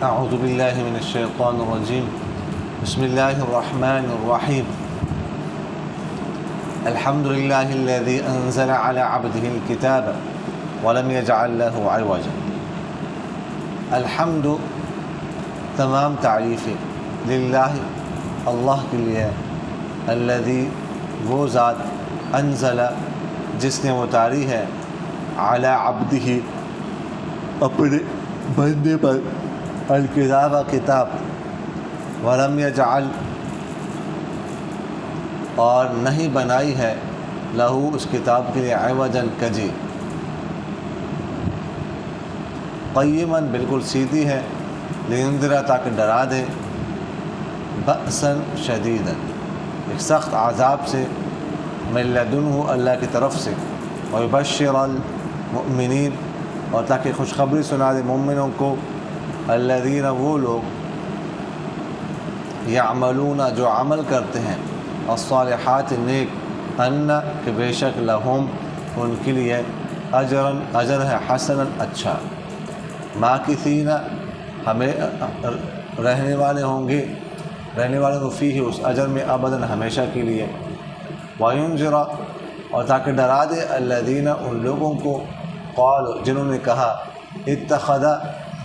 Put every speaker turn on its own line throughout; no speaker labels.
اعوذ باللہ من الشیطان الرجیم بسم اللہ الرحمن الرحیم الحمد للہ الذی انزل علی عبده الكتاب ولم يجعل له عوجا۔ الحمد تمام تعریفیں للہ اللہ کے لیے، الذی وہ ذات، انزل جس نے اتاری ہے، علی عبدہ اپنے بندے پر، الکتاب کتاب، ولم یجعل اور نہیں بنائی ہے، لہو اس کتاب کے لیے، عوجا کجی، قیما بالکل سیدھی ہے، لینذر تاکہ ڈرا دے، بأسا شدیدا ایک سخت عذاب سے، من لدنہ اللہ کی طرف سے، ویبشر المؤمنین اور تاکہ خوشخبری سنا دے مومنوں کو، الذین وہ لوگ، یعملون جو عمل کرتے ہیں، الصالحات نیک، ان کہ بے شک لہم ان کے لیے، اجر ہے، حسنا اچھا، ماکثین ہمیں رہنے والے ہوں گے، رہنے والوں کو فیہ اس اجر میں، ابداً ہمیشہ کے لیے، وینذر اور تاکہ ڈرا دے، الذین ان لوگوں کو، قالوا جنہوں نے کہا، اتخذ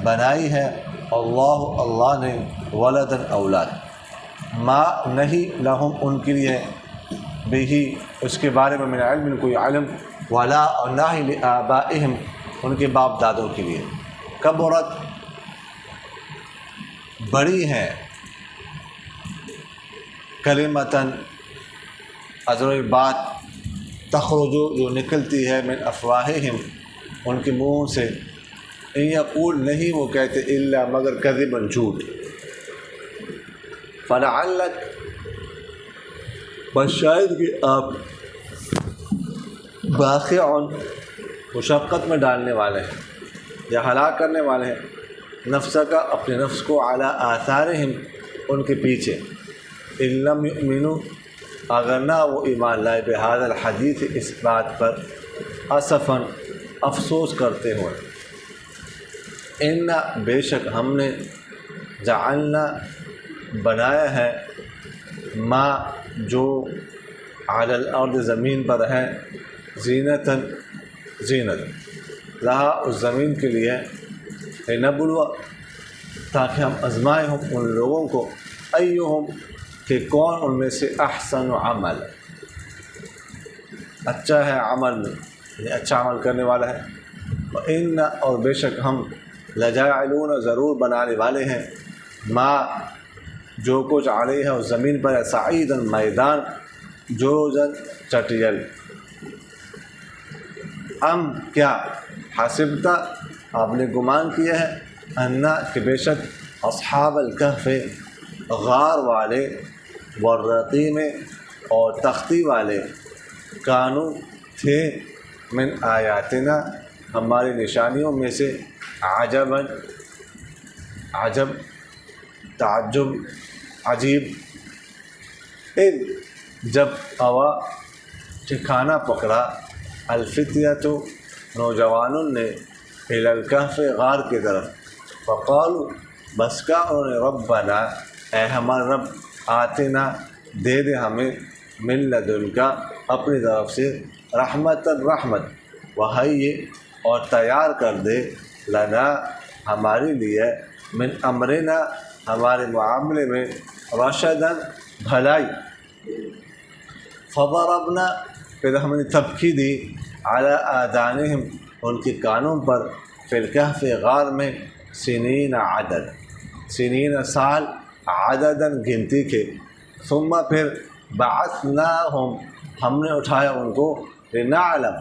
بنائی ہے، اللہ نے، ولدا اولاد، ما نہیں، لہم ان کے لیے، بہی اس کے بارے میں، من علم کوئی علم، ولا اور نہ ہی، لآبائہم ان کے باپ دادوں کے لیے، کبرت بڑی ہے، کلمتاً ازر بات، تخرج جو نکلتی ہے، من افواہہم ان کے منہ سے، ان یقول نہیں وہ کہتے، الا مگر کذبا جھوٹ، فلعلک بس شاید کہ آپ، باخع مشقت میں ڈالنے والے ہیں یا ہلاک کرنے والے ہیں، نفس کا اپنے نفس کو، علی آثارہم ان کے پیچھے، ان لم یؤمنوا اگر نہ وہ ایمان لائے، بہذا الحدیث اس بات پر، اسفاً افسوس کرتے ہوئے، ان بے شک ہم نے، جعلنا بنایا ہے، ما جو، علی الارض زمین پر ہے، زینتاً زینت، لہا اس زمین کے لیے، لنبلو تاکہ ہم آزمائیں ہم ان لوگوں کو، ایہم کہ کون ان میں سے، احسن عمل اچھا ہے عمل میں، یعنی اچھا عمل کرنے والا ہے، وَإِنَّ اور بے شک ہم، لجاعلون ضرور بنانے والے ہیں، ما جو کچھ علیہ اس زمین پر، صعیدا میدان، جرزا چٹیل، ام کیا، حسبتا آپ نے گمان کیا ہے، انا کہ بے شک، اصحاب الکہف غار والے، والرقیم اور تختی والے، کانو تھے، من آیاتنا ہماری نشانیوں میں سے، عجباً عجب، تعجب، عجیب، جب اوا ٹھکانہ پکڑا، الفتیۃ نوجوانوں نے، الی الکہف غار کی طرف، فقالوا بس کا انہوں نے، ربنا اے ہمارا رب، آتنا دے دے ہمیں، من لدنکا اپنی طرف سے، رحمت رحمت، وہی اور تیار کر دے، لنا ہمارے لیے، من امرنا ہمارے معاملے میں، رشداً بھلائی، فضربنا پھر ہم نے تبکی دی، علی آذانہم ان کے کانوں پر، فی الکہف غار میں، سنین عدد، سنین سال، عدداً گنتی کے، ثم پھر، بعثناہم ہم نے اٹھایا ان کو، لنعلم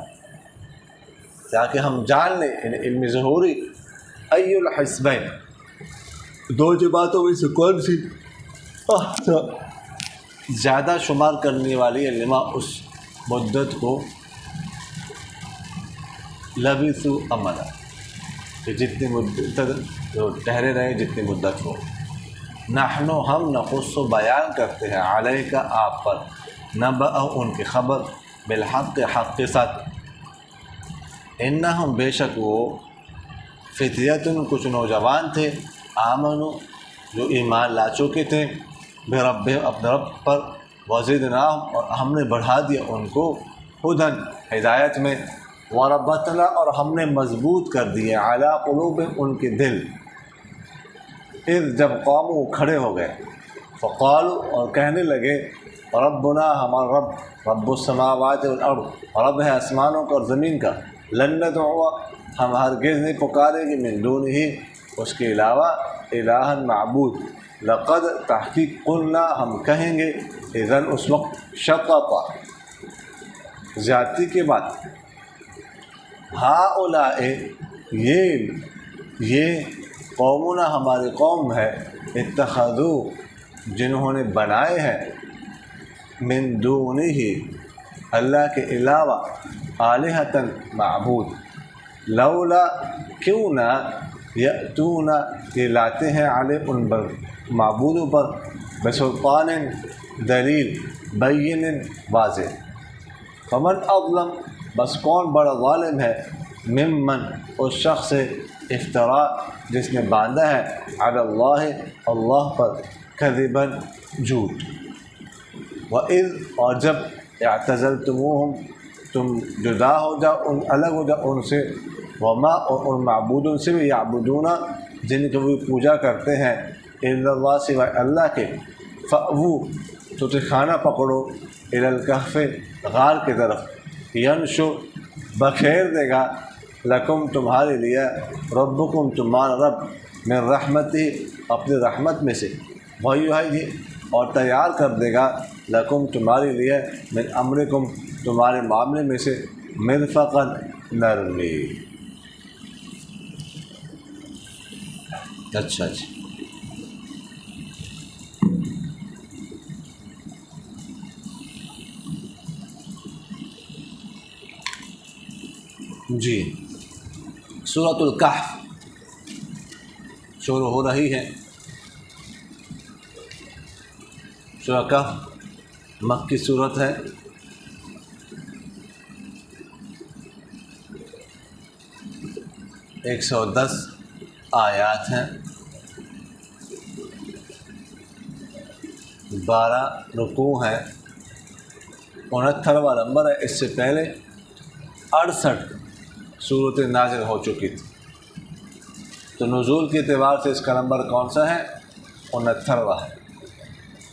تاکہ ہم جان لیں، علم ظہوری، ای الحزبین دو جماعتوں میں سے کون سی، زیادہ شمار کرنے والی، لما اس مدت کو، لبثوا امدا کہ جتنی مدت جو ٹھہرے رہے، جتنی مدت ہو، نحن ہم نقص بیان کرتے ہیں، علیہ آپ پر، نبأ ان کی خبر، بالحق حق کے ساتھ، انہم بے شک وہ، فتیتن کچھ نوجوان تھے، آمنو جو ایمان لا چکے تھے برب اپنے رب پر، وزدناہم اور ہم نے بڑھا دیا ان کو ہدن ہدایت میں، وربطنا اور ہم نے مضبوط کر دیے علی قلوبہم ان کے دل، اذ جب قوموا کھڑے ہو گئے، فقالوا اور کہنے لگے ربنا ہمارا رب رب السماوات والارض رب ہے آسمانوں کا اور زمین کا، لن ندعو ہم ہرگز نہیں پکاریں گے من دونہ اس کے علاوہ الہا معبود، لقد تحقیق قلنا ہم کہیں گے اذن اس وقت شططا زیادتی کے بعد، ہؤلاء یہ قومنا ہماری قوم ہے، اتخذوا جنہوں نے بنائے ہیں من دونہ اللہ کے علاوہ آلہۃ معبود، لولا کیوں نہ یأتون یہ لاتے ہیں علیہ ان معبودوں پر بسلطان دلیل بین واضح، فمن اظلم بس کون بڑا ظالم ہے ممن اس شخص سے افترا جس نے باندھا ہے علی اللہ اللہ پر کذبا جھوٹ، وَإِذْ اور جب اعتزلتموہم تم جدا ہو جاؤ ان الگ ہو جاؤ ان سے، وما اور ان معبودوں سے بھی یعبدون جن کو وہ پوجا کرتے ہیں الا اللہ سوائے اللہ کے، فأووا تو خانہ پکڑو الی الکہف غار کی طرف، ینشو بخیر دے گا لکم تمہارے لیے ربکم تمہارا رب من رحمتہ اپنی رحمت میں سے، ویہیئ اور تیار کر دے گا لکم تمہارے لیے من امرکم تمہارے معاملے میں سے مرفقا نرمی۔ اچھا جی سورۃ الکہف شروع ہو رہی ہے۔ سورہ کہف مکی صورت ہے، ایک 110 آیات ہیں، 12 رکوع ہیں، 69واں نمبر ہے۔ اس سے پہلے 68 صورتیں نازل ہو چکی تھی، تو نزول کے اعتبار سے اس کا نمبر کون سا ہے؟ 69واں ہے،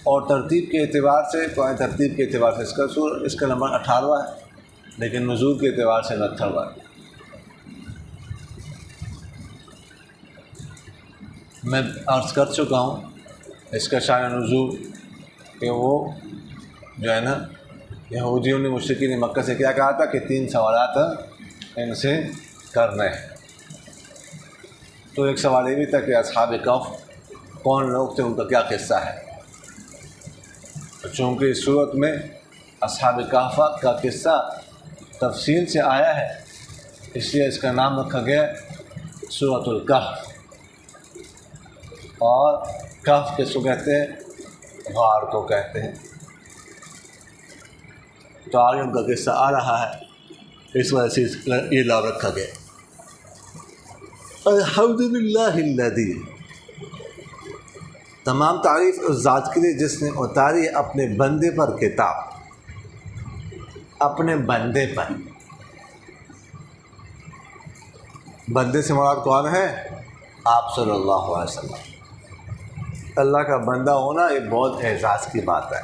اور ترتیب کے اعتبار سے قرآن ترتیب کے اعتبار سے اس کا نمبر 18واں ہے، لیکن نزول کے اعتبار سے 69واں ہے۔ میں عرض کر چکا ہوں اس کا شان نزول کہ وہ جو ہے نا یہودیوں نے مشرکین مکہ سے کیا کہا تھا کہ 3 سوالات ان سے کرنے ہیں۔ تو ایک سوال یہ بھی تھا کہ اصحاب کہف کون لوگ تھے، ان کا کیا قصہ ہے۔ چونکہ اس صورت میں اصحاب کہف کا قصہ تفصیل سے آیا ہے، اس لیے اس کا نام رکھا گیا سورۃ الکہف، اور کہف کس کو کہتے ہیں؟ غار کو کہتے ہیں۔ تو آگے ان کا قصہ آ رہا ہے، اس وجہ سے یہ نام رکھا گیا۔ الحمدللہ الذی تمام تعریف اس ذات کے لیے جس نے اتاری اپنے بندے پر کتاب، اپنے بندے پر۔ بندے سے مراد کون ہے؟ آپ صلی اللہ علیہ وسلم۔ اللہ کا بندہ ہونا یہ بہت اعزاز کی بات ہے،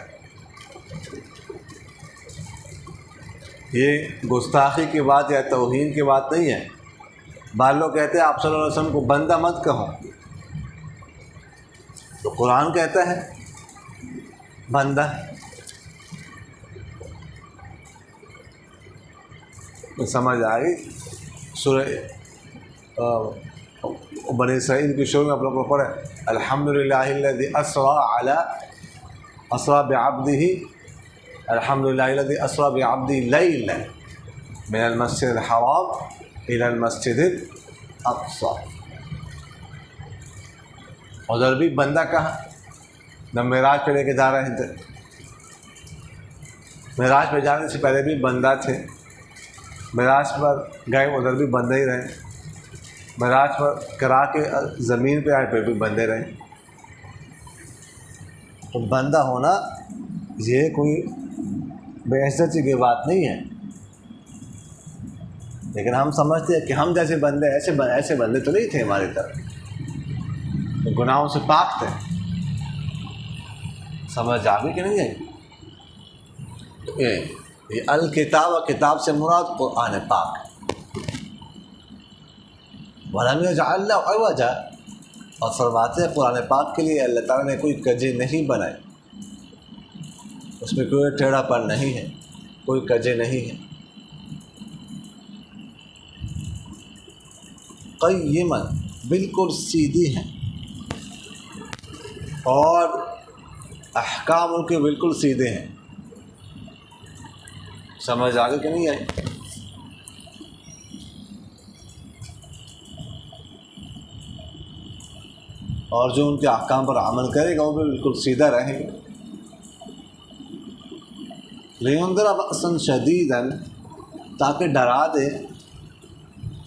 یہ گستاخی کی بات یا توہین کی بات نہیں ہے۔ بعض لوگ کہتے ہیں آپ صلی اللہ علیہ وسلم کو بندہ مت کہو، تو قرآن کہتا ہے بندہ۔ سمجھ آئی؟ سورہ بنی اسرائیل کی شروع میں آپ لوگوں کو پڑھے الحمدللہ الذی اسریٰ بعبدہ، الحمدللہ الذی اسریٰ بعبدہ لیلا من المسجد الحرام الی المسجد الاقصی۔ ادھر بھی بندہ کہا، جب معراج پہ لے کے جا رہے تھے، معراج پہ جانے سے پہلے بھی بندہ تھے، معراج پر گئے ادھر بھی بندہ ہی رہے۔ معراج پر کرا کے زمین پہ آئے پھر بھی بندے رہے. تو بندہ ہونا یہ کوئی بے عزتی کی بات نہیں ہے، لیکن ہم سمجھتے ہیں کہ ہم جیسے بندے ایسے بندے تو نہیں تھے ہماری طرف، گناہوں سے پاک تھے. سمجھ آ گئی کہ نہیں آئی؟ تو یہ الکتاب و کتاب سے مراد قرآن پاک. وَلَمْ يَجْعَلْ لَهُ عِوَجًا، اور فرماتے ہیں قرآن پاک کے لیے اللہ تعالیٰ نے کوئی کجی نہیں بنائی، اس میں کوئی ٹیڑھا پن نہیں ہے، کوئی کجے نہیں ہے. قیماً، بالکل سیدھی ہیں، اور احکام ان کے بالکل سیدھے ہیں. سمجھ آگے کہ نہیں آئی؟ اور جو ان کے احکام پر عمل کرے گا وہ بھی بالکل سیدھا رہے گا. لِيُنذِرَ بَأْسًا شَدِيدًا، تاکہ ڈرا دے.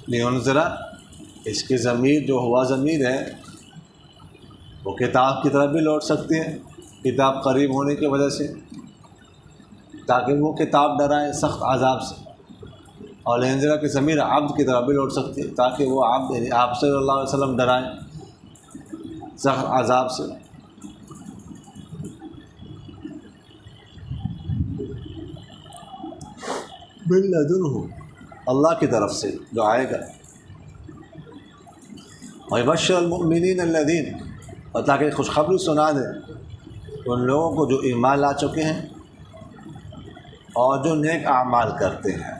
لِيُنذِرَ، اس کی ضمیر جو ہوا ضمیر ہے وہ کتاب کی طرف بھی لوٹ سکتی ہے، کتاب قریب ہونے کی وجہ سے، تاکہ وہ کتاب ڈرائے سخت عذاب سے. اور لِيُنذِرَ کی ضمیر عبد کی طرف بھی لوٹ سکتی ہے، تاکہ وہ عبد یعنی آپ صلی اللہ علیہ وسلم ڈرائیں سخت عذاب سے. من لدنہ، اللہ کی طرف سے جو آئے گا. وَيُبَشِّرُ الْمُؤْمِنِينَ الَّذِينَ، اور تاکہ خوشخبری سنا دے ان لوگوں کو جو ایمان لا چکے ہیں اور جو نیک اعمال کرتے ہیں.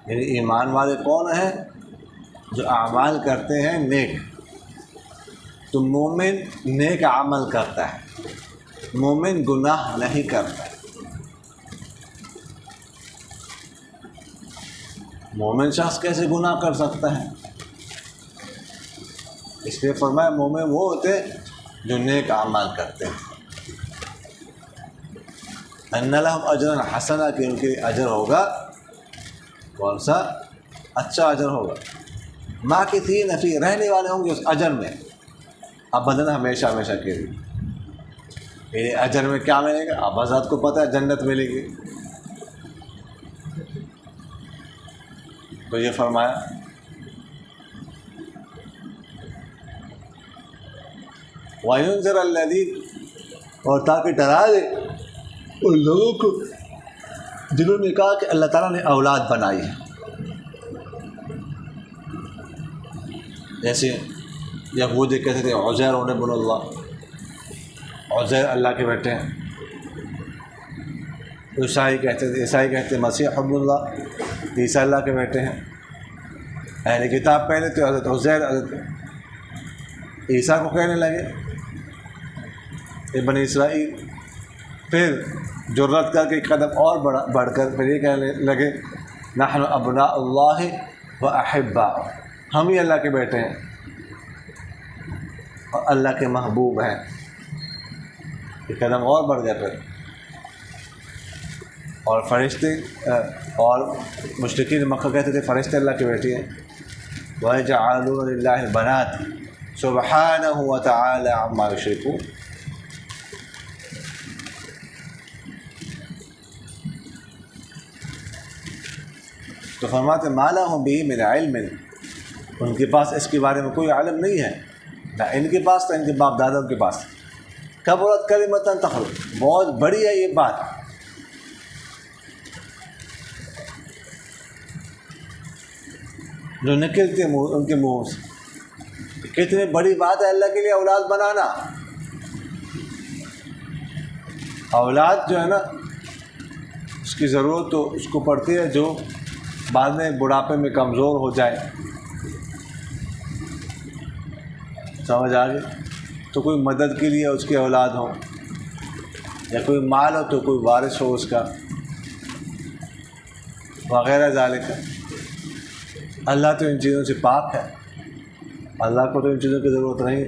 یعنی ایمان والے کون ہیں؟ جو اعمال کرتے ہیں نیک. تو مومن نیک عمل کرتا ہے، مومن گناہ نہیں کرتا. مومن شخص کیسے گناہ کر سکتا ہے؟ اس لیے فرمایا مومن وہ ہوتے جو نیک اعمال کرتے ہیں. ان لہم اجرا حسنا، کہ ان کے اجر ہوگا کون سا؟ اچھا اجر ہوگا. ماکثین فیہ، رہنے والے ہوں گے اس اجر میں ابداً، ہمیشہ ہمیشہ کے لیے. یہ اجر میں کیا ملے گا؟ اب حضرت کو پتہ ہے جنت ملے گی. تو یہ فرمایا وَيُنذِرَ الَّذِينَ، اور تاکہ ڈرا دے ان لوگوں کو جنہوں نے کہا کہ اللہ تعالیٰ نے اولاد بنائی ہے. جیسے یہودی کہتے تھے عزیر ابن اللہ، عزیر اللہ کے بیٹے ہیں. عیسائی کہتے مسیح ابن اللہ، عیسیٰ اللہ کے بیٹے ہیں. اہل کتاب پہلے تو حضرت عزیر حضرت عیسیٰ کو کہنے لگے ابن اسرائیل، پھر جرت کر کے قدم اور بڑھ کر پھر یہ کہنے لگے نحن ابناء اللہ و احباء، ہم ہی اللہ کے بیٹے ہیں اور اللہ کے محبوب ہیں. یہ قدم اور بڑھ گیا پھر. اور فرشتے اور مشرکین مکہ کہتے تھے فرشتے اللہ کے بیٹے ہیں. وَيَجْعَلُونَ لِلَّهِ الْبَنَاتِ سُبْحَانَهُ وَتَعَالَى عَمَّا يُشْرِكُونَ. تو فرماتے مَا لَهُم بِهِ مِنْ عِلْمٍ، ان کے پاس اس کے بارے میں کوئی علم نہیں ہے، نہ ان کے پاس نہ ان کے باپ دادوں کے پاس. کبرت کلمۃ تخرج، بہت بڑی ہے یہ بات جو نکلتے ان کے منہ سے. کتنی بڑی بات ہے اللہ کے لیے اولاد بنانا. اولاد جو ہے نا اس کی ضرورت تو اس کو پڑتی ہے جو بعد میں بڑھاپے میں کمزور ہو جائے. سمجھ آ گئی؟ تو کوئی مدد کے لیے اس کی اولاد ہو، یا کوئی مال ہو تو کوئی وارث ہو اس کا، وغیرہ ذالک. اللہ تو ان چیزوں سے پاک ہے، اللہ کو تو ان چیزوں کی ضرورت نہیں.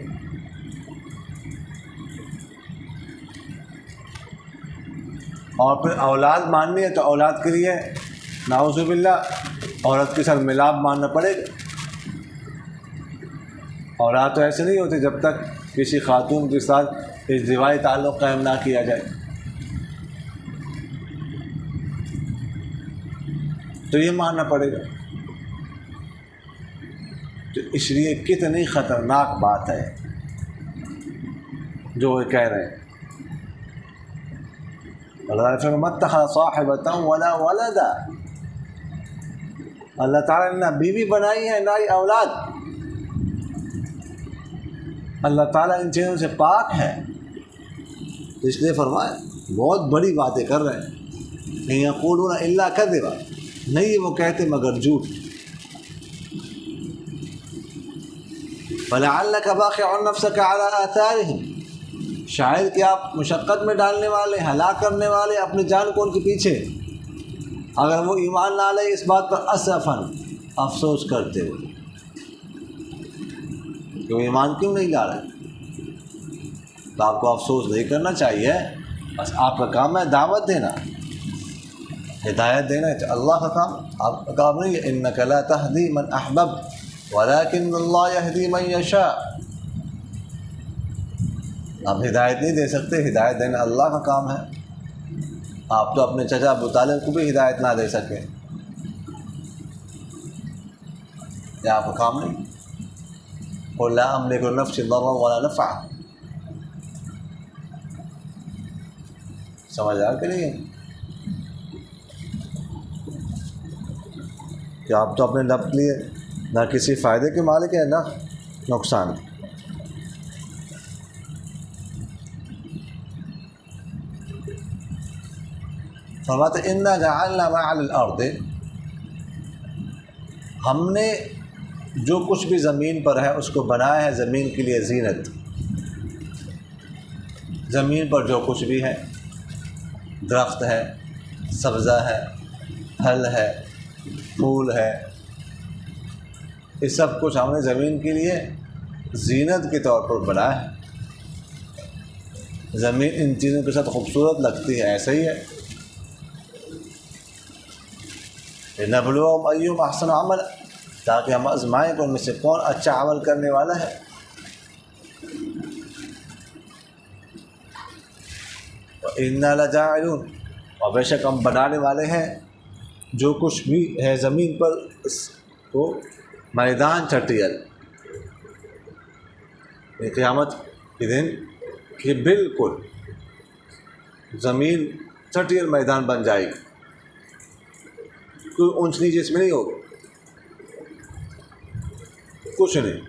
اور پھر اولاد ماننی ہے تو اولاد کے لیے نعوذ باللہ عورت کے ساتھ ملاپ ماننا پڑے گا. اولاد تو ایسے نہیں ہوتے جب تک کسی خاتون کے ساتھ ازدواجی تعلق قائم نہ کیا جائے. تو یہ ماننا پڑے گا. تو اس لیے کتنی خطرناک بات ہے جو وہ کہہ رہے ہیں. اللہ تعالیٰ مَا اتَّخَذَ صَاحِبَةً وَلَا وَلَدًا. اللہ تعالیٰ نے نہ بیوی بنائی ہے نہ ہی اولاد. اللہ تعالیٰ ان چیزوں سے پاک ہے. اس لیے فرمایا بہت بڑی باتیں کر رہے ہیں. إِن يَقُولُونَ إِلَّا كَذِبًا. نہیں وہ کہتے مگر جھوٹ. فَلَعَلَّكَ بَاخِعٌ نَفْسَكَ عَلَىٰ آثَارِهِمْ. شاید کہ آپ مشقت میں ڈالنے والے، ہلاک کرنے والے اپنی جان کو ان کے پیچھے، اگر وہ ایمان نہ لائے اس بات پر اسفاً افسوس کرتے ہوئے کہ وہ ایمان کیوں نہیں لا رہے. تو آپ کو افسوس نہیں کرنا چاہیے. بس آپ کا کام ہے دعوت دینا، ہدایت دینا. اللہ کا کام، آپ کا کام نہیں ہے. إِنَّكَ لَا تَهْدِي مَنْ أَحْبَبْتَ وَلَكِنَّ اللَّهَ يَهْدِي مَن يَشَاءُ. آپ ہدایت نہیں دے سکتے، ہدایت دینا اللہ کا کام ہے. آپ تو اپنے چچا ابو طالب کو بھی ہدایت نہ دے سکے، یہ آپ کا کام نہیں. قُل لَا أَمْلِكُ لِنَفْسِي ضَرًّا وَلَا نَفْعًا. سمجھ آ کہ نہیں کہ آپ تو اپنے نفع کے لیے نہ کسی فائدے کے مالک ہیں نہ نقصان. فرماتے إِنَّا جَعَلْنَا مَا عَلَى الْأَرْضِ. ہم نے جو کچھ بھی زمین پر ہے اس کو بنایا ہے زمین کے لیے زینت. زمین پر جو کچھ بھی ہے، درخت ہے، سبزہ ہے، پھل ہے، پھول ہے، یہ سب کچھ ہم نے زمین کے لیے زینت کے طور پر بنایا ہے. زمین ان چیزوں کے ساتھ خوبصورت لگتی ہے، ایسا ہی ہے. لِنَبْلُوَهُمْ أَيُّهُمْ أَحْسَنُ عَمَلًا. تاکہ ہم آزمائیں کہ ان میں سے کون اچھا عمل کرنے والا ہے. وَإِنَّا لَجَاعِلُونَ. اور بے شک ہم بنانے والے ہیں جو کچھ بھی ہے زمین پر اس کو میدان چٹیل. قیامت کے دن کہ بالکل زمین چٹیل میدان بن جائے گی، کوئی اونچ نیچ اس میں نہیں ہوگی، کچھ نہیں.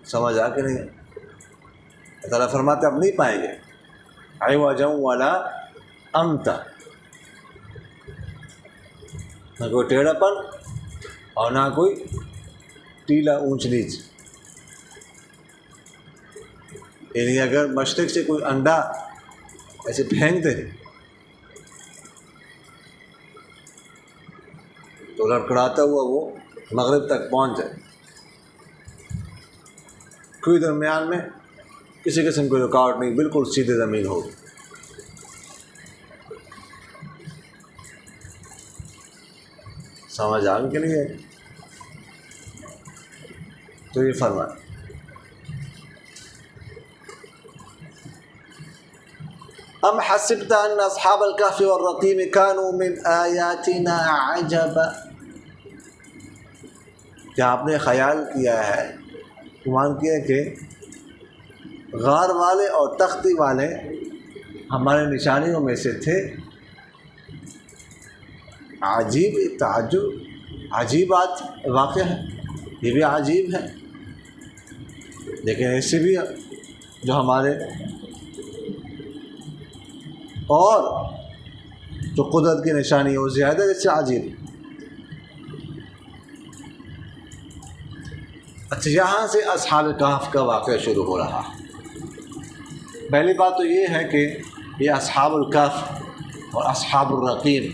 سمجھ آ کے نہیں؟ اللہ تعالیٰ فرماتے اب نہیں پائیں گے عوجا ولا امتا. نہ کوئی ٹیڑھا پن اور نہ کوئی ٹیلا اونچ نیچ. یعنی اگر مشرق سے کوئی انڈا ایسے پھینک دے تو لڑکڑاتا ہوا وہ مغرب تک پہنچ جائے. کوئی درمیان میں کسی قسم کی رکاوٹ نہیں، بالکل سیدھے زمین ہوگی. سمجھ آ کے لیے تو یہ فرمایا ام حسبت ان اصحاب الكهف والرقيم كانوا من آیاتنا عجبا. کیا آپ نے خیال کیا ہے، گمان کیا کہ غار والے اور تختی والے ہمارے نشانیوں میں سے تھے؟ عجیب تعجب، عجیب بات واقع ہے، یہ بھی عجیب ہے. لیکن ایسے بھی جو ہمارے اور جو قدرت کی نشانی ہے وہ زیادہ اس سے عجیب. اچھا، یہاں سے اصحاب کہف کا واقعہ شروع ہو رہا. پہلی بات تو یہ ہے کہ یہ اصحاب الکہف اور اصحاب الرقیم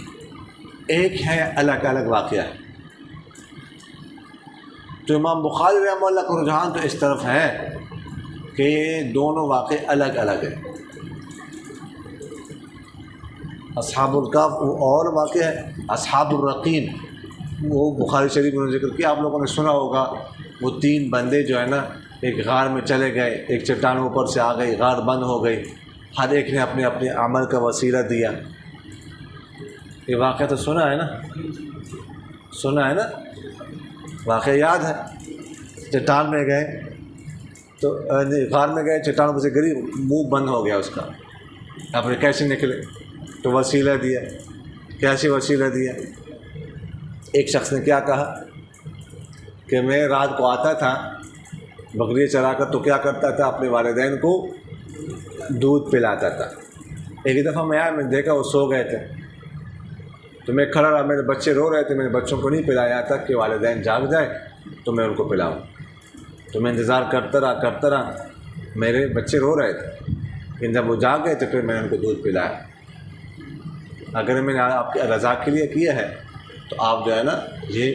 ایک ہے، الگ الگ واقعہ ہے. تو امام بخاری رحمہ اللہ کا رجحان تو اس طرف ہے کہ یہ دونوں واقعے الگ الگ ہیں. اصحاب الکہف وہ اور واقعہ ہے، اصحاب الرقیم وہ بخاری شریف میں ذکر کیا، آپ لوگوں نے سنا ہوگا، وہ 3 بندے جو ہے نا ایک غار میں چلے گئے، ایک چٹان اوپر سے آ گئی، غار بند ہو گئی، ہر ایک نے اپنے اپنے عمل کا وسیلہ دیا۔ یہ واقعہ تو سنا ہے نا، سنا ہے نا، واقعہ یاد ہے۔ چٹان میں گئے تو غار میں گئے، چٹان پر سے گری، منہ بند ہو گیا اس کا، اب کیسے نکلے؟ تو وسیلہ دیا۔ کیسے وسیلہ دیا؟ ایک شخص نے کیا کہا کہ میں رات کو آتا تھا بکری چرا کر، تو کیا کرتا تھا، اپنے والدین کو دودھ پلاتا تھا۔ ایک دفعہ میں آیا، میں دیکھا وہ سو گئے تھے، تو میں کھڑا رہا، میرے بچے رو رہے تھے، میں نے بچوں کو نہیں پلایا تک کہ والدین جاگ جائے تو میں ان کو پلاؤں۔ تو میں انتظار کرتا رہا، میرے بچے رو رہے تھے، لیکن جب وہ جاگ گئے تو پھر میں نے ان کو دودھ پلایا۔ اگر میں نے آپ کی رضا کے لیے کیا ہے تو آپ جو ہے نا یہ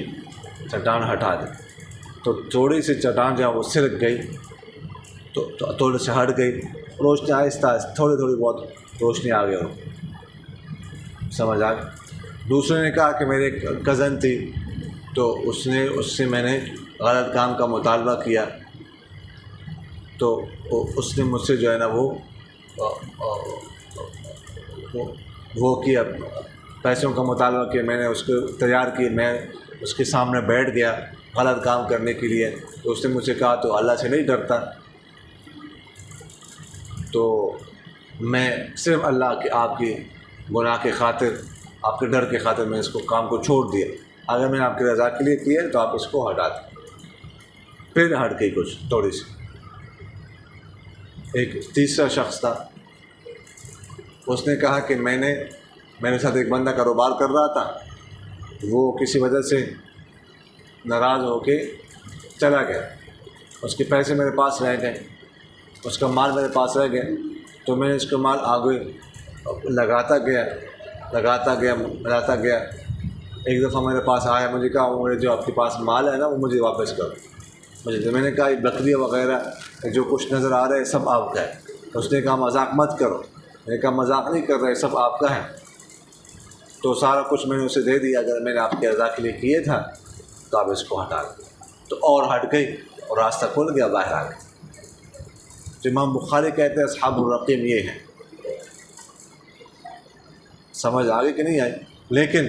چٹان ہٹا دیں۔ تو تھوڑی سی چٹان جو ہے وہ سرک گئی، تو تھوڑے سے ہٹ گئی، روشنی آہستہ آہستہ تھوڑی بہت روشنی آ گئی، سمجھ آ گئی۔ دوسرے نے کہا کہ میرے ایک کزن تھی، تو اس سے میں نے غلط کام کا مطالبہ کیا، تو اس نے مجھ سے جو ہے نا وہ کیا، پیسوں کا مطالبہ کیا، میں نے اس کو تیار کی، میں اس کے سامنے بیٹھ گیا غلط کام کرنے کے لیے، تو اس نے مجھ سے کہا تو اللہ سے نہیں ڈرتا؟ تو میں صرف اللہ کے آپ کی گناہ کے خاطر، آپ کے ڈر کے خاطر میں اس کو کام کو چھوڑ دیا، اگر میں نے آپ کی رضا کے لیے کیا تو آپ اس کو ہٹا دیں۔ پھر ہٹ گئی کچھ تھوڑی سی۔ ایک تیسرا شخص تھا، اس نے کہا کہ میرے ساتھ ایک بندہ کاروبار کر رہا تھا، وہ کسی وجہ سے ناراض ہو کے چلا گیا، اس کے پیسے میرے پاس رہ گئے، اس کا مال میرے پاس رہ گیا، تو میں نے اس کا مال آگے لگاتا گیا۔ ایک دفعہ میرے پاس آیا، مجھے کہا وہ جو آپ کے پاس مال ہے نا وہ مجھے واپس کرو مجھے۔ تو میں نے کہا یہ بکری وغیرہ جو کچھ نظر آ رہا ہے سب آپ کا ہے۔ اس نے کہا مذاق مت کرو۔ میں نے کہا مذاق نہیں کر رہے، سب آپ کا ہے۔ تو سارا کچھ میں نے اسے دے دیا، اگر میں نے آپ کی رضا کے لیے کیے تھا تو آپ اس کو ہٹا دیں۔ تو اور ہٹ گئی اور راستہ کھل گیا، باہر آ گئی۔ تو امام بخاری کہتے ہیں اصحاب الرقیم یہ ہیں۔ سمجھ آگے کہ نہیں آئی؟ لیکن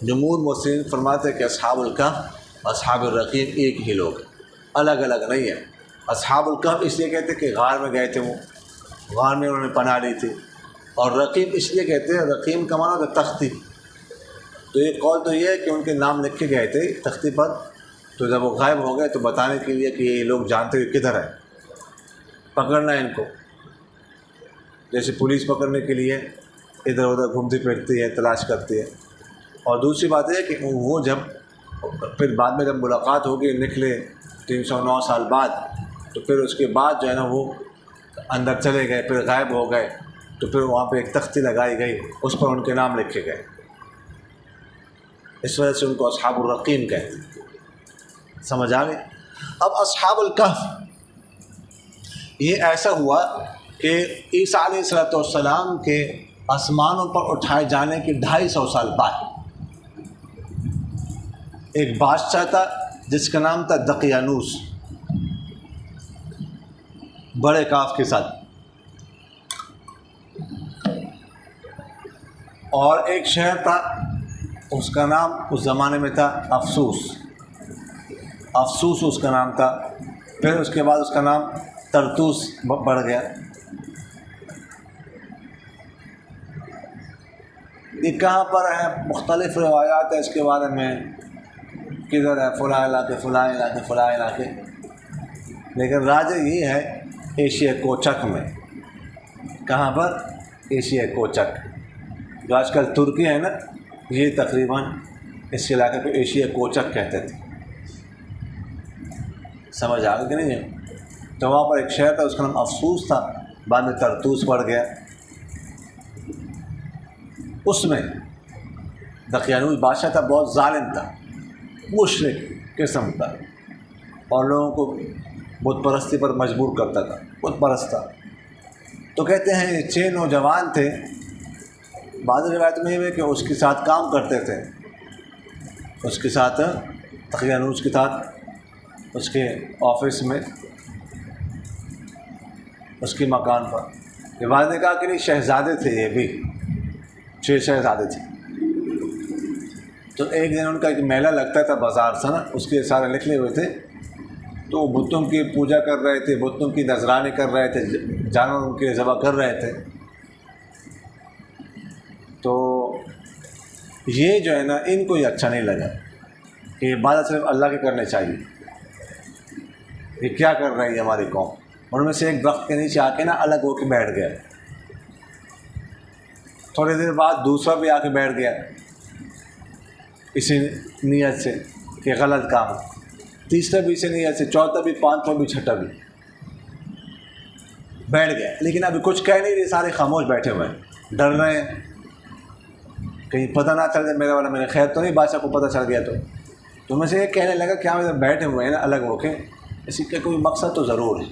جمہور مفسرین فرماتے ہیں کہ اصحاب الکہف، اصحاب الرقیم ایک ہی لوگ ہیں، الگ الگ نہیں ہیں۔ اصحاب الکہف اس لیے کہتے ہیں کہ غار میں گئے تھے، وہ غار میں انہوں نے پناہ لی تھی، اور رقیم اس لیے کہتے ہیں، رقیم کا معنی ہے تختی۔ تو ایک قول تو یہ ہے کہ ان کے نام لکھے گئے تھے تختی پر، تو جب وہ غائب ہو گئے تو بتانے کے لیے کہ یہ لوگ جانتے ہوئے کدھر ہے، پکڑنا ہے ان کو، جیسے پولیس پکڑنے کے لیے ادھر ادھر گھومتی پھرتی ہے، تلاش کرتی ہے۔ اور دوسری بات یہ ہے کہ وہ جب پھر بعد میں جب ملاقات ہوگی، نکلے 309 سال بعد، تو پھر اس کے بعد جو ہے نا وہ اندر چلے گئے، پھر غائب ہو گئے، تو پھر وہاں پہ ایک تختی لگائی گئی، اس پر ان کے نام لکھے گئے، اس وجہ سے ان کو اصحاب الرقیم کہتے ہیں۔ سمجھ آ گئی؟ اب اصحاب الکہف یہ ایسا ہوا کہ عیسیٰ علیہ السلام کے آسمانوں پر اٹھائے جانے کے 250 سال بعد ایک بادشاہ تھا جس کا نام تھا دقیانوس، بڑے کاف کے ساتھ، اور ایک شہر تھا اس کا نام اس زمانے میں تھا افسوس اس کا نام تھا۔ پھر اس کے بعد اس کا نام ترتوس بڑھ گیا۔ یہ کہاں پر ہے؟ مختلف روایات ہیں اس کے بارے میں، کدھر ہے، فلاں علاقے، لیکن راجہ یہ ہے ایشیا کوچک میں۔ کہاں پر؟ ایشیا کوچک، جو آج کل ترکی ہے نا، یہ تقریباً اس علاقے کو ایشیا کوچک کہتے تھے۔ سمجھ آ گئی کہ نہیں ہے؟ تو وہاں پر ایک شہر تھا، اس کا نام افسوس تھا، بعد میں ترتوس پڑ گیا۔ اس میں دقیانوس بادشاہ تھا، بہت ظالم تھا، مشرک قسم کا، اور لوگوں کو بت پرستی پر مجبور کرتا تھا، بت پرست تھا۔ تو کہتے ہیں 6 نوجوان تھے، بعض روایت میں یہ ہے کہ اس کے ساتھ کام کرتے تھے، اس کے ساتھ دقیانوس کے ساتھ اس کے آفس میں، اس کے مکان پر۔ یہ بعد نے کہا کہ نہیں شہزادے تھے، یہ بھی 6 شہزادے تھے۔ تو ایک دن ان کا ایک میلہ لگتا تھا بازار سے نا، اس کے سارے نکلے ہوئے تھے، تو بتوں کی پوجا کر رہے تھے، بتوں کی نذرانے کر رہے تھے، جانور کے ذبح کر رہے تھے۔ تو یہ جو ہے نا ان کو یہ اچھا نہیں لگا کہ عبادت صرف اللہ کے کرنے چاہیے، یہ کیا کر رہی ہے ہماری قوم۔ ان میں سے ایک درخت کے نیچے آ کے نا الگ ہو کے بیٹھ گیا۔ تھوڑی دیر بعد دوسرا بھی آ کے بیٹھ گیا اسی نیت سے کہ غلط کام ہے، تیسرا بھی اسی نیت سے، چوتھا بھی، پانچواں بھی، چھٹا بھی بیٹھ گیا۔ لیکن ابھی کچھ کہہ نہیں رہے، سارے خاموش بیٹھے ہوئے ہیں، ڈر رہے ہیں کہیں پتہ نہ چل جائے میرا والا میرے خیر تو نہیں، بادشاہ کو پتہ چل گیا تو میں سے یہ کہنے لگا کہ ہم ادھر بیٹھے ہوئے ہیں نا الگ ہو کے، اسی کا کوئی مقصد تو ضرور ہے۔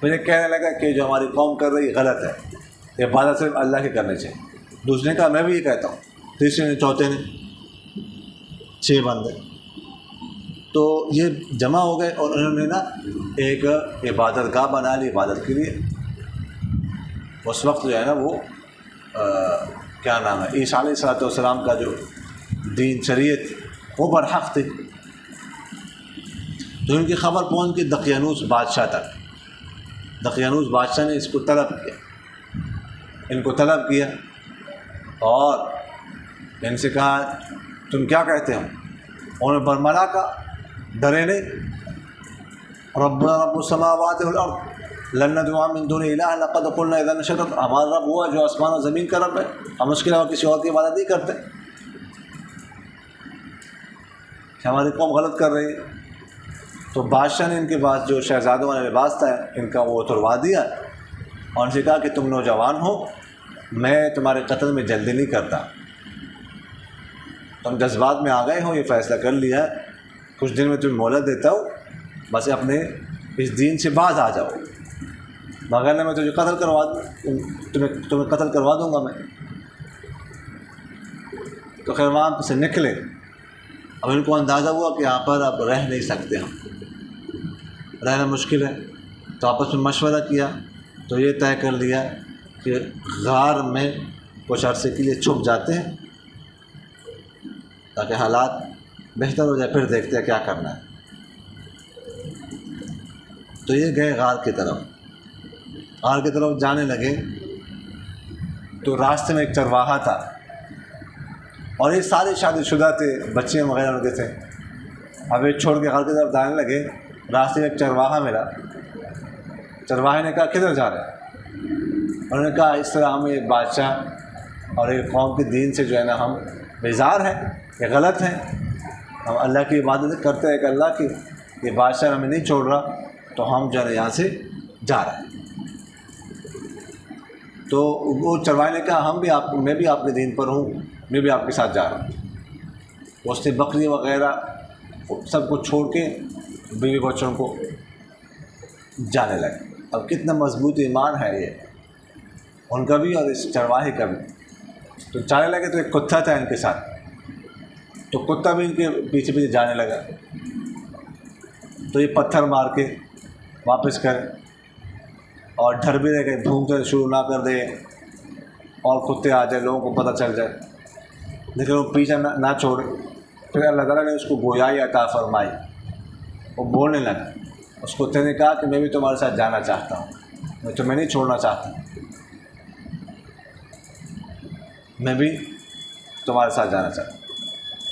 مجھے کہنے لگا کہ جو ہماری قوم کر رہی ہے غلط ہے، یہ عبادت صرف اللہ کے کرنے چاہیے۔ دوسرے نے کہا میں بھی یہ کہتا ہوں، تیسرے نے، چوتھے نے، 6 بندے۔ تو یہ جمع ہو گئے اور انہوں نے نا ایک عبادت گاہ بنا لی عبادت کے لیے۔ اس وقت جو ہے نا وہ کیا نام ہے، عیسیٰ علیہ السلام کا جو دین شریعت وہ برحق تھی۔ تو ان کی خبر پہنچ گئی دقیانوس بادشاہ تک۔ دقیانوس بادشاہ نے اس کو طلب کیا، ان کو طلب کیا اور ان سے کہا تم کیا کہتے ہو؟ انہوں نے برملا کا ڈرے نہیں، ربنا رب السماوات والارض لن ندعو من دونه الہ لقد قلنا اذا شططا، ہمارا رب ہوا جو آسمان و زمین کا رب ہے، ہم اس کے علاوہ کسی اور کی عبادت نہیں کرتے، کہ ہماری قوم غلط کر رہی ہے۔ تو بادشاہ نے ان کے پاس جو شہزادوں والا لباس تھا ان کا وہ اتروا دیا اور ان سے کہا کہ تم نوجوان ہو، میں تمہارے قتل میں جلدی نہیں کرتا، تم جذبات میں آ گئے ہو، یہ فیصلہ کر لیا ہے، کچھ دن میں تمہیں مہلت دیتا ہوں، بس اپنے اس دین سے باز آ جاؤ، مگر میں تجھے قتل کروا دوں، تمہیں قتل کروا دوں گا میں۔ تو خیر وہاں سے نکلے۔ اب ان کو اندازہ ہوا کہ یہاں پر اب رہ نہیں سکتے، ہم رہنا مشکل ہے، تو آپس میں مشورہ کیا تو یہ طے کر لیا کہ غار میں کچھ عرصے کے لیے چھپ جاتے ہیں تاکہ حالات بہتر ہو جائے، پھر دیکھتے ہیں کیا کرنا ہے۔ تو یہ گئے غار کی طرف جانے لگے تو راستے میں ایک چرواہا تھا اور یہ سارے شادی شدہ تھے، بچے وغیرہ ان کے تھے۔ اب یہ چھوڑ کے غار کی طرف جانے لگے، راستے میں ایک چرواہا ملا۔ چرواہے نے کہا کدھر جا رہے ہیں؟ انہوں نے کہا اس طرح ہم ایک بادشاہ اور ایک قوم کے دین سے جو ہے نا ہم بیزار ہیں، یہ غلط ہیں، ہم اللہ کی عبادت کرتے ہیں کہ اللہ کی، یہ بادشاہ ہمیں نہیں چھوڑ رہا تو ہم جو ہے یہاں سے جا رہے ہیں۔ تو وہ چرواہے نے کہا میں بھی آپ کے دین پر ہوں، میں بھی آپ کے ساتھ جا رہا ہوں۔ اس نے بکری وغیرہ سب کو چھوڑ کے بیوی بچوں کو جانے لگے۔ اب کتنا مضبوط ایمان ہے یہ ان کا بھی اور اس چرواہے کا بھی۔ تو جانے لگے تو ایک کتا تھا ان کے ساتھ، تو کتا بھی ان کے پیچھے پیچھے جانے لگا، تو یہ پتھر مار کے واپس کرے اور ڈر بھی رہ گئے، بھونکتے شروع نہ کر دے اور کتے آ جائے، لوگوں کو پتہ چل جائے، لیکن وہ پیچھے نہ چھوڑے۔ پھر اللہ تعالیٰ نے اس کو گویائی عطا فرمائی، وہ بولنے لگا۔ اس کتے نے کہا کہ میں بھی تمہارے ساتھ جانا چاہتا ہوں، میں تمہیں نہیں چھوڑنا چاہتا، میں بھی تمہارے ساتھ جانا چاہتا ہوں۔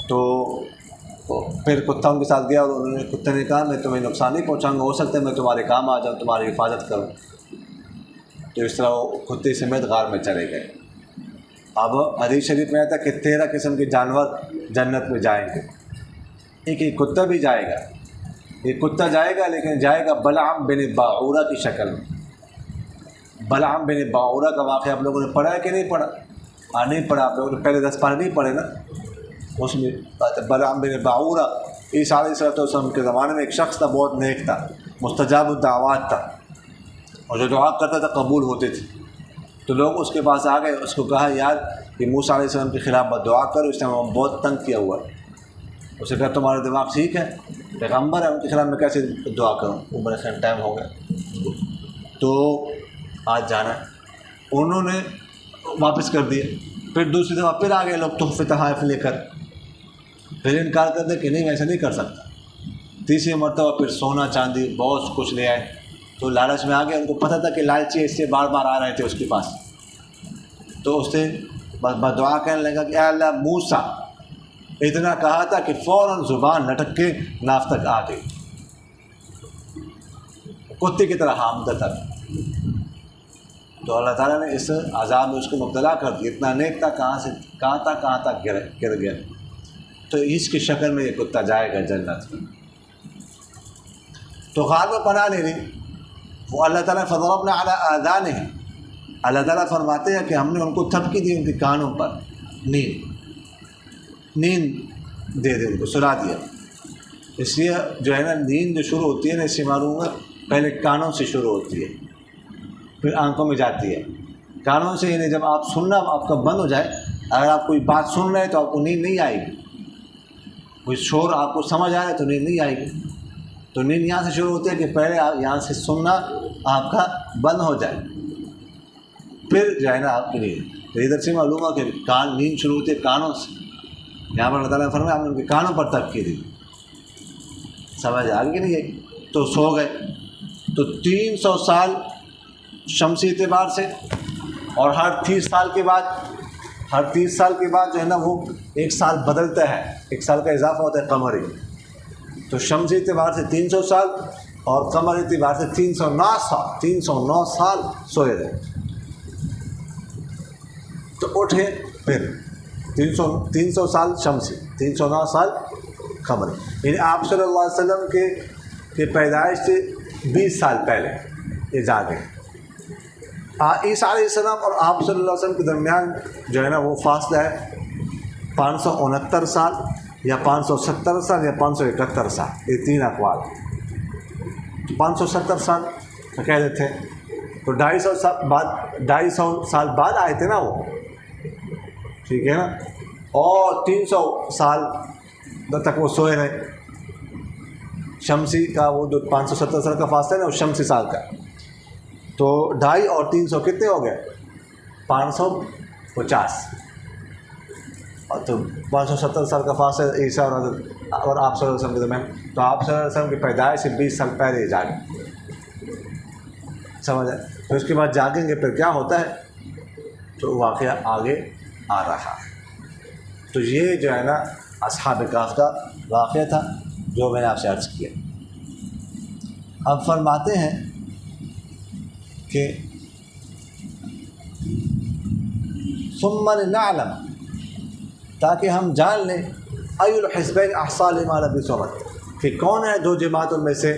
تو پھر کتا ان کے ساتھ گیا اور کتے نے کہا میں تمہیں نقصان نہیں پہنچاؤں گا، ہو سکتا ہے میں تمہارے کام آ جاؤں، تمہاری حفاظت کروں۔ تو اس طرح وہ کتے سمیت غار میں چلے گئے۔ اب حدیث شریف میں آتا ہے کہ 13 قسم کے جانور جنت میں جائیں گے، ایک کتا بھی جائے گا، یہ کتا جائے گا لیکن جائے گا بلعام بن باعورہ کی شکل میں۔ بلعام بن باعورہ کا واقعہ آپ لوگوں نے پڑھا ہے کہ نہیں پڑھا؟ نہیں پڑھا، آپ لوگوں نے پہلے 10 پارے نہیں پڑھے نا۔ اس میں بلعام بن باعورہ عیسیٰ علیہ السلام کے زمانے میں ایک شخص تھا، بہت نیک تھا، مستجاب الدعوات تھا، اور جو دعا کرتا تھا قبول ہوتے تھے۔ تو لوگ اس کے پاس آ گئے، اس کو کہا یار کہ موسیٰ علیہ السلام کے خلاف بد دعا کرو، اس نے ہم بہت تنگ کیا ہوا ہے۔ اسے کہا تمہارا دماغ ٹھیک ہے، پیغمبر ہے، ان کے خلاف میں کیسے دعا کروں، وہ میرے خیال ٹائم ہو گیا تو آج جانا ہے۔ انہوں نے واپس کر دیا، پھر دوسری دفعہ پھر آ گئے لوگ تحفے تحائف لے کر، پھر انکار کر دے کہ نہیں میں ایسا نہیں کر سکتا۔ تیسری مرتبہ پھر سونا چاندی بہت کچھ لے آئے، تو لالچ میں آ گئے، ان کو پتہ تھا کہ لالچی اس سے بار بار آ رہے تھے اس کے پاس، تو اس سے بس دعا کہنے لگا کہ اے اللہ موسیٰ، اتنا کہا تھا کہ فوراً زبان لٹک کے ناف تک آ گئی، کتے کی طرح حامدہ تھا۔ تو اللہ تعالیٰ نے اس عذاب میں اس کو مبتلا کر دیا، اتنا نیک تھا، کہاں تک گر گیا۔ تو اس کی شکل میں یہ کتا جائے گا جنت۔ تو غار میں پناہ لے لی وہ اللہ تعالیٰ فضربنا علی آذانہم، اللہ تعالیٰ فرماتے ہیں کہ ہم نے ان کو تھپکی دی ان کے کانوں پر، نیند دے دے ان کو سلا دیا۔ اس لیے جو ہے نا نیند جو شروع ہوتی ہے نا، اس سے معلوم ہے پہلے کانوں سے شروع ہوتی ہے، پھر آنکھوں میں جاتی ہے۔ کانوں سے یعنی جب آپ سننا آپ کا بند ہو جائے، اگر آپ کوئی بات سن رہے ہیں تو آپ کو نیند نہیں آئے گی، کوئی شور آپ کو سمجھ آ رہا ہے تو نیند نہیں آئے گی۔ تو نیند یہاں سے شروع ہوتی ہے کہ پہلے یہاں سے سننا آپ کا بند ہو جائے، پھر جو ہے نا آپ کی نیند۔ تو ادھر سے معلوم ہے کہ نیند شروع ہوتی ہے کانوں سے، یہاں پر اللہ تعالیٰ نے فرمایا ہم نے ان کے کانوں پر تھپکی دی، سمجھ آ گئی نہیں ہے، تو سو گئے۔ تو 300 سال شمسی اعتبار سے، اور ہر 30 سال کے بعد جو ہے نا وہ ایک سال بدلتا ہے، ایک سال کا اضافہ ہوتا ہے قمری۔ تو شمسی اعتبار سے 300 سال اور قمری اعتبار سے 309 سال سوئے رہے۔ تو اٹھے پھر 300 سال شمسی، 309 سال قمری، یعنی آپ صلی اللہ علیہ وسلم کے پیدائش سے 20 سال پہلے یہ جاگے۔ عیسیٰ علیہ السلام اور آپ صلی اللہ علیہ وسلم کے درمیان جو ہے نا وہ فاصلہ ہے 569 سال یا 570 سال یا 571 سال، یہ 3 اقوال۔ تو 570 سال کہہ دیتے ہیں، تو 250 سال بعد آئے تھے نا وہ، ٹھیک ہے نا، اور 300 سال تک وہ سوئے رہے۔ شمسی کا وہ جو 570 سال کا فاصلہ ہے نا وہ شمسی سال کا، تو 250 اور 300 کتنے ہو گئے؟ 550، اور تو 570 سال کا فاصلہ عیسیٰ اور آپ صلی اللہ علیہ وسلم کے درمیان۔ تو آپ صلی اللہ علیہ وسلم کی پیدائش سے 20 سال پہلے ہی جاگے، سمجھ آئے؟ پھر اس کے بعد جاگیں گے پھر کیا ہوتا ہے، تو واقعہ آگے آ رہا ہے۔ تو یہ جو ہے نا اصحاب کہف کا واقعہ تھا جو میں نے آپ سے عرض کیا۔ اب فرماتے ہیں کہ ثم لنعلم، تاکہ ہم جان لیں ای الحزبین احصیٰ لما لبثوا، کہ کون ہے 2 جماعتوں میں سے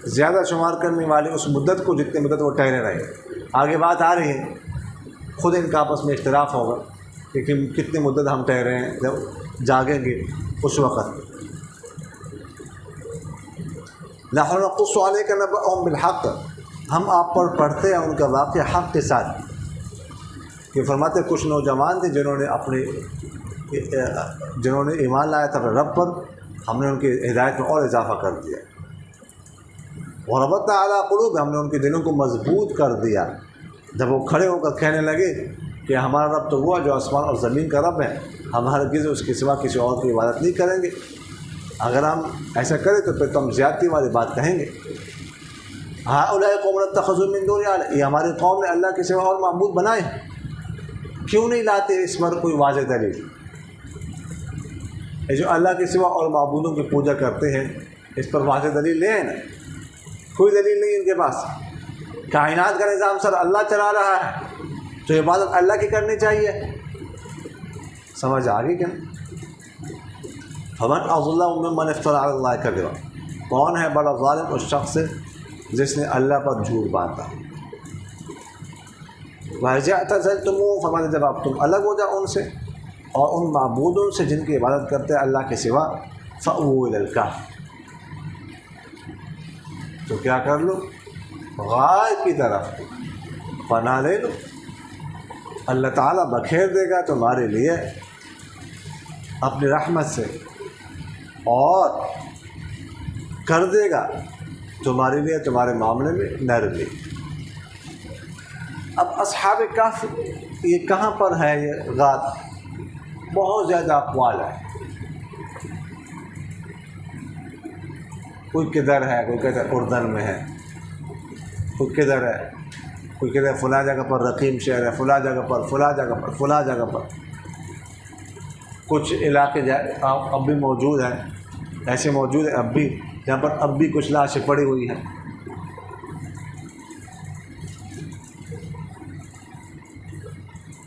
زیادہ شمار کرنے والے اس مدت کو جتنے مدت وہ ٹھہرے رہے۔ آگے بات آ رہی ہے، خود ان کا آپس میں اختلاف ہوگا کہ کتنی مدت ہم ٹھہرے ہیں، جب جاگیں گے اس وقت۔ نحن نقص علیک نبأهم بالحق، ہم آپ پر پڑھتے ہیں ان کا واقعہ حق کے ساتھ۔ کہ فرماتے کچھ نوجوان تھے جنہوں نے ایمان لایا تھا اپنے رب پر، ہم نے ان کی ہدایت میں اور اضافہ کر دیا۔ وربطنا علی قلوب، ہم نے ان کے دلوں کو مضبوط کر دیا۔ جب وہ کھڑے ہو کر کہنے لگے کہ ہمارا رب تو وہ ہے جو آسمان اور زمین کا رب ہے، ہم ہرگز اس کے سوا کسی اور کی عبادت نہیں کریں گے، اگر ہم ایسا کریں تو پھر تو ہم زیادتی والی بات کہیں گے۔ ہؤلاء قوم اتخذوا من دون اللہ، یہ ہماری قوم نے اللہ کے سوا اور معبود بنائے، کیوں نہیں لاتے اس پر کوئی واضح دلیل؟ یہ جو اللہ کے سوا اور معبودوں کی پوجا کرتے ہیں اس پر واضح دلیل لے نا، کوئی دلیل نہیں ان کے پاس۔ کائنات کا نظام سر اللہ چلا رہا ہے تو عبادت اللہ کی کرنی چاہیے، سمجھ آ گئی کیا؟ فمن اظلم ممن افترى على الله كذبا، کون ہے بڑا ظالم اس شخص سے جس نے اللہ پر جھوٹ باندھا۔ وَإِذَا اعْتَزَلْتُمُوهُمْ، فرماتے جب آپ تم الگ ہو جاؤ ان سے اور ان معبودوں سے جن کی عبادت کرتے ہیں اللہ کے سوا، فَأْوُوا إِلَى الْكَهْفِ، تو کیا کر لو؟ غار کی طرف پناہ لے لو، اللہ تعالیٰ بکھیر دے گا تمہارے لیے اپنی رحمت سے، اور کر دے گا تمہارے لیے تمہارے معاملے میں نرمی۔ اب اصحاب کہف یہ کہاں پر ہے؟ یہ غار بہت زیادہ اقوال ہے، کوئی کدھر ہے، کوئی کہتا ہے اردن میں ہے، کوئی کدھر ہے، کوئی کہتا ہے فلاں جگہ پر رقیم شہر ہے، فلاں جگہ پر، فلاں جگہ پر، فلاں جگہ پر۔ کچھ علاقے اب بھی موجود ہیں، ایسے موجود ہیں اب بھی، جہاں پر اب بھی کچھ لاشیں پڑی ہوئی ہیں۔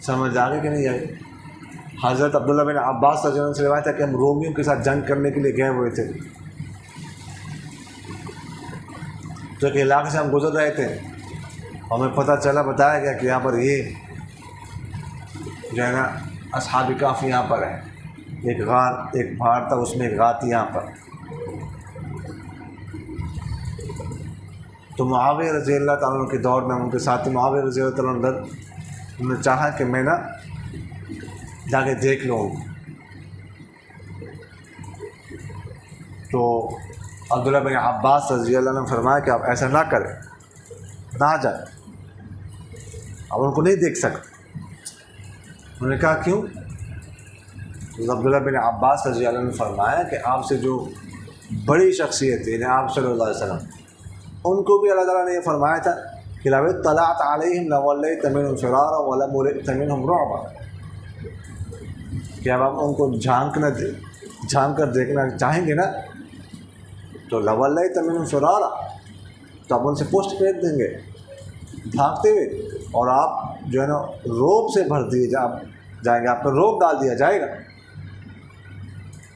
سمجھ آگے کہ نہیں آئی؟ حضرت عبداللہ بن عباس رضی اللہ عنہ سے روایت ہے کہ ہم رومیوں کے ساتھ جنگ کرنے کے لیے گئے ہوئے تھے، تو ایک علاقے سے ہم گزر رہے تھے، ہمیں پتہ چلا، بتایا گیا کہ یہاں پر یہ جو ہے نا اصحاب کہف یہاں پر ہے، ایک غار، ایک پہاڑ تھا، اس میں ایک غار تھی یہاں پر۔ تو معاویہ رضی اللہ تعالیٰ عنہ کے دور میں ان کے ساتھی معاویہ رضی اللہ تعالیٰ عنہ انہوں نے چاہا کہ میں نا جا کے دیکھ لوں، تو عبداللہ بن عباس رضی اللہ عنہ نے فرمایا کہ آپ ایسا نہ کریں، نہ جائیں، آپ ان کو نہیں دیکھ سکتے۔ انہوں نے کہا کیوں؟ تو عبداللہ بن عباس رضی اللہ عنہ نے فرمایا کہ آپ سے جو بڑی شخصیت ہے، یعنی آپ صلی اللہ علیہ وسلم، ان کو بھی اللہ تعالیٰ نے یہ فرمایا تھا کہ لو اطلعت علیہم لولیت منہم فرارا ولملئت منہم رعبا، کہ اب آپ ان کو جھانک کر دیکھنا چاہیں گے نا تو لولیت منہم فرارا، تو آپ ان سے پوسٹ پھیر دیں گے بھاگتے ہوئے، اور آپ جو ہے نا روب سے بھر دیے جائیں گے، آپ پر روب ڈال دیا جائے گا۔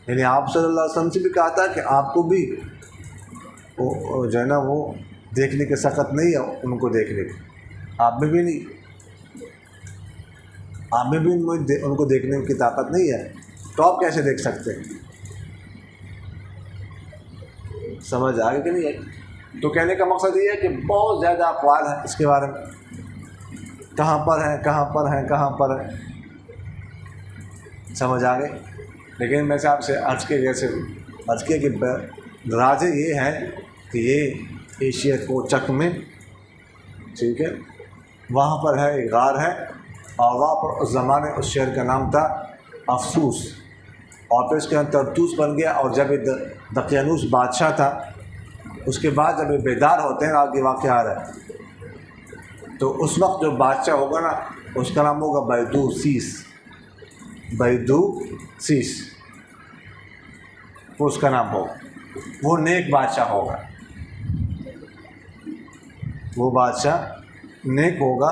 یعنی آپ صلی اللہ علیہ وسلم سے بھی کہا تھا کہ آپ کو بھی جو ہے نا وہ دیکھنے کے سخت نہیں ہے، ان کو دیکھنے کی، آپ میں بھی نہیں، آپ میں بھی ان کو دیکھنے کی طاقت نہیں ہے، تو آپ کیسے دیکھ سکتے ہیں؟ سمجھ آگے کہ نہیں آئی؟ تو کہنے کا مقصد یہ ہے کہ بہت زیادہ اقوال ہیں اس کے بارے میں، کہاں پر ہیں، کہاں پر ہیں، کہاں پر ہیں، سمجھ آ گئی؟ لیکن میں سے آپ سے عرض کیا کہ راجے یہ ہے کہ یہ ایشیا کوچک میں، ٹھیک ہے، وہاں پر ہے، ایک غار ہے، اور وہاں پر اس زمانے اس شہر کا نام تھا افسوس، اور پھر اس کے اندر ترتوس بن گیا، اور جب یہ دقیانوس بادشاہ تھا، اس کے بعد جب یہ بیدار ہوتے ہیں، آگے واقعہ آ رہا ہے، تو اس وقت جو بادشاہ ہوگا نا اس کا نام ہوگا بیدوسیس، وہ اس کا نام ہوگا، وہ نیک بادشاہ ہوگا، وہ بادشاہ نیک ہوگا۔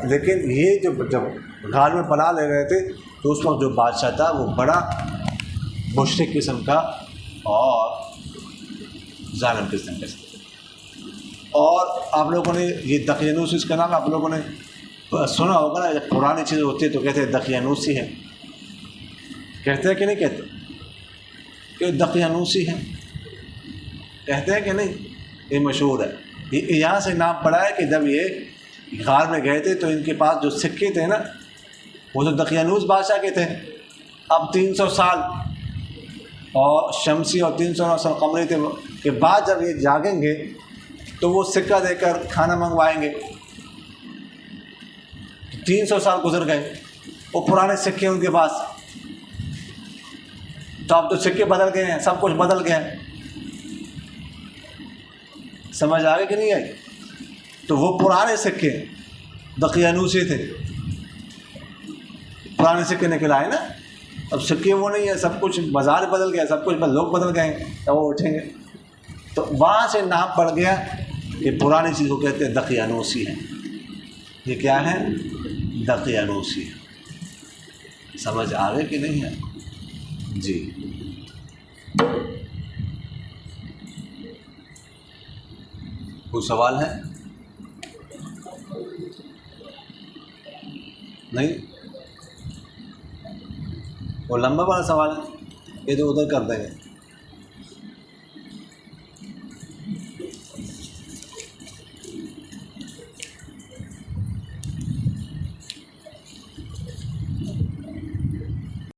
لیکن یہ جب غار میں پناہ لے رہے تھے تو اس وقت جو بادشاہ تھا وہ بڑا مشرک قسم کا اور ظالم قسم کا، اور آپ لوگوں نے یہ دقیانوس اس کا نام آپ لوگوں نے سنا ہوگا نا، جب پرانی چیزیں ہوتی ہے تو کہتے ہیں دقیانوسی ہے، کہتے ہیں کہ نہیں کہتے کہ دقیانوسی ہے، کہتے ہیں کہ نہیں؟ یہ مشہور ہے، یہاں سے نام پڑا ہے کہ جب یہ غار میں گئے تھے تو ان کے پاس جو سکے تھے نا وہ تو دقیانوس بادشاہ کے تھے، اب 300 سال اور شمسی اور 300 سال قمری کے بعد جب یہ جاگیں گے تو وہ سکہ دے کر کھانا منگوائیں گے، 300 سال گزر گئے، وہ پرانے سکے ان کے پاس، تو اب تو سکے بدل گئے ہیں، سب کچھ بدل گیا ہے، سمجھ آگے کہ نہیں آئی؟ تو وہ پرانے سکے دقیانوسی تھے، پرانے سکے نکل آئے نا، اب سکے وہ نہیں ہے، سب کچھ بازار بدل گیا، سب کچھ لوگ بدل گئے ہیں، تو وہ اٹھیں گے، تو وہاں سے نام پڑ گیا کہ پرانی چیز کو کہتے ہیں دقیانوسی ہے، یہ کیا ہے؟ دقیانوسی ہے، سمجھ آگے کہ نہیں ہے؟ جی کوئی سوال ہے؟ نہیں؟ وہ لمبا بڑا سوال ہے، یہ تو ادھر کر دیں گے۔